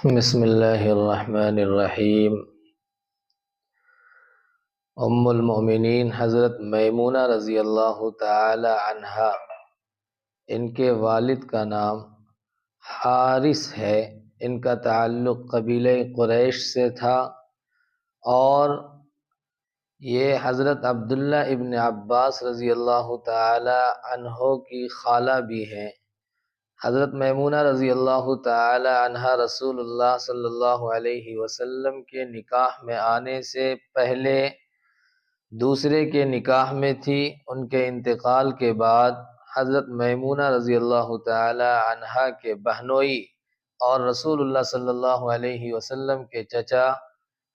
بسم اللہ الرحمن الرحیم۔ ام المؤمنین حضرت میمونہ رضی اللہ تعالی عنہا، ان کے والد کا نام حارث ہے، ان کا تعلق قبیلہ قریش سے تھا، اور یہ حضرت عبداللہ ابن عباس رضی اللہ تعالی عنہ کی خالہ بھی ہیں۔ حضرت میمونہ رضی اللہ تعالی عنہا رسول اللہ صلی اللہ علیہ وسلم کے نکاح میں آنے سے پہلے دوسرے کے نکاح میں تھی۔ ان کے انتقال کے بعد حضرت میمونہ رضی اللہ تعالی عنہا کے بہنوئی اور رسول اللہ صلی اللہ علیہ وسلم کے چچا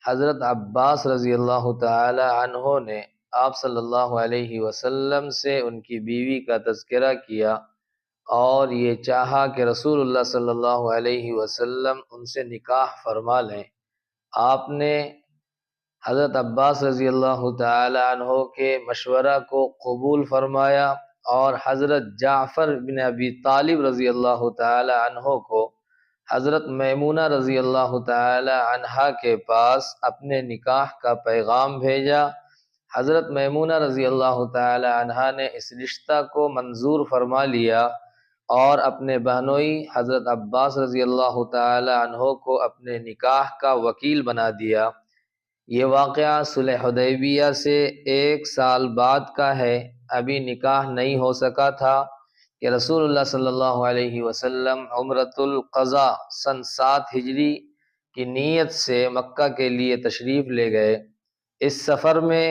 حضرت عباس رضی اللہ تعالی عنہ نے آپ صلی اللہ علیہ وسلم سے ان کی بیوی کا تذکرہ کیا اور یہ چاہا کہ رسول اللہ صلی اللہ علیہ وسلم ان سے نکاح فرما لیں۔ آپ نے حضرت عباس رضی اللہ تعالی عنہ کے مشورہ کو قبول فرمایا اور حضرت جعفر بن ابی طالب رضی اللہ تعالی عنہ کو حضرت میمونہ رضی اللہ تعالی عنہا کے پاس اپنے نکاح کا پیغام بھیجا۔ حضرت میمونہ رضی اللہ تعالی عنہا نے اس رشتہ کو منظور فرما لیا اور اپنے بہنوئی حضرت عباس رضی اللہ تعالی عنہ کو اپنے نکاح کا وکیل بنا دیا۔ یہ واقعہ صلح حدیبیہ سے 1 سال بعد کا ہے۔ ابھی نکاح نہیں ہو سکا تھا کہ رسول اللہ صلی اللہ علیہ وسلم عمرۃ القضاء سن 7 ہجری کی نیت سے مکہ کے لیے تشریف لے گئے۔ اس سفر میں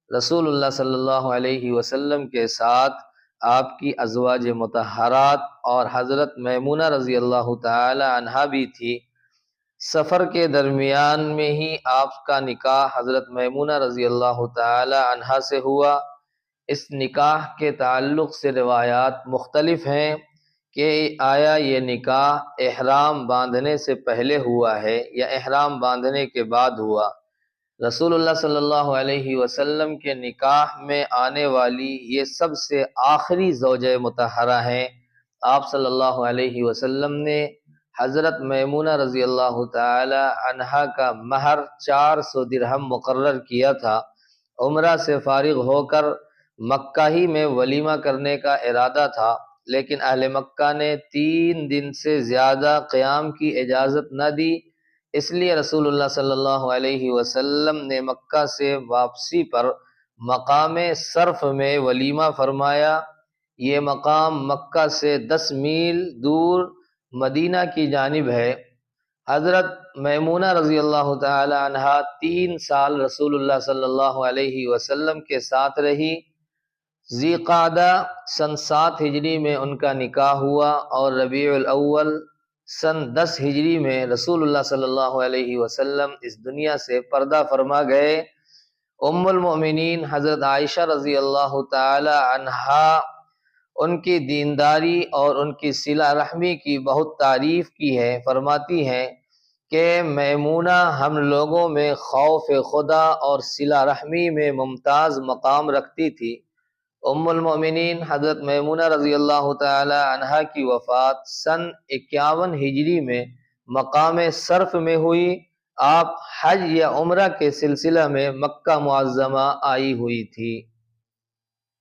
رسول اللہ صلی اللہ علیہ وسلم کے ساتھ آپ کی ازواج مطہرات اور حضرت میمونہ رضی اللہ تعالی عنہا بھی تھی۔ سفر کے درمیان میں ہی آپ کا نکاح حضرت میمونہ رضی اللہ تعالی عنہا سے ہوا۔ اس نکاح کے تعلق سے روایات مختلف ہیں کہ آیا یہ نکاح احرام باندھنے سے پہلے ہوا ہے یا احرام باندھنے کے بعد ہوا۔ رسول اللہ صلی اللہ علیہ وسلم کے نکاح میں آنے والی یہ سب سے آخری زوجہ مطہرہ ہیں۔ آپ صلی اللہ علیہ وسلم نے حضرت میمونہ رضی اللہ تعالی عنہا کا مہر 400 درہم مقرر کیا تھا۔ عمرہ سے فارغ ہو کر مکہ ہی میں ولیمہ کرنے کا ارادہ تھا، لیکن اہل مکہ نے 3 دن سے زیادہ قیام کی اجازت نہ دی، اس لیے رسول اللہ صلی اللہ علیہ وسلم نے مکہ سے واپسی پر مقام صرف میں ولیمہ فرمایا۔ یہ مقام مکہ سے 10 میل دور مدینہ کی جانب ہے۔ حضرت میمونہ رضی اللہ تعالی عنہا 3 سال رسول اللہ صلی اللہ علیہ وسلم کے ساتھ رہی۔ ذی قعدہ سن 7 ہجری میں ان کا نکاح ہوا اور ربیع الاول سن 10 ہجری میں رسول اللہ صلی اللہ علیہ وسلم اس دنیا سے پردہ فرما گئے۔ ام المؤمنین حضرت عائشہ رضی اللہ تعالی عنہا ان کی دینداری اور ان کی صلہ رحمی کی بہت تعریف کی ہے۔ فرماتی ہیں کہ میمونہ ہم لوگوں میں خوف خدا اور صلہ رحمی میں ممتاز مقام رکھتی تھی۔ ام المؤمنین حضرت میمونہ رضی اللہ تعالی عنہا کی وفات سن 51 ہجری میں مقام صرف میں ہوئی۔ آپ حج یا عمرہ کے سلسلہ میں مکہ معظمہ آئی ہوئی تھی۔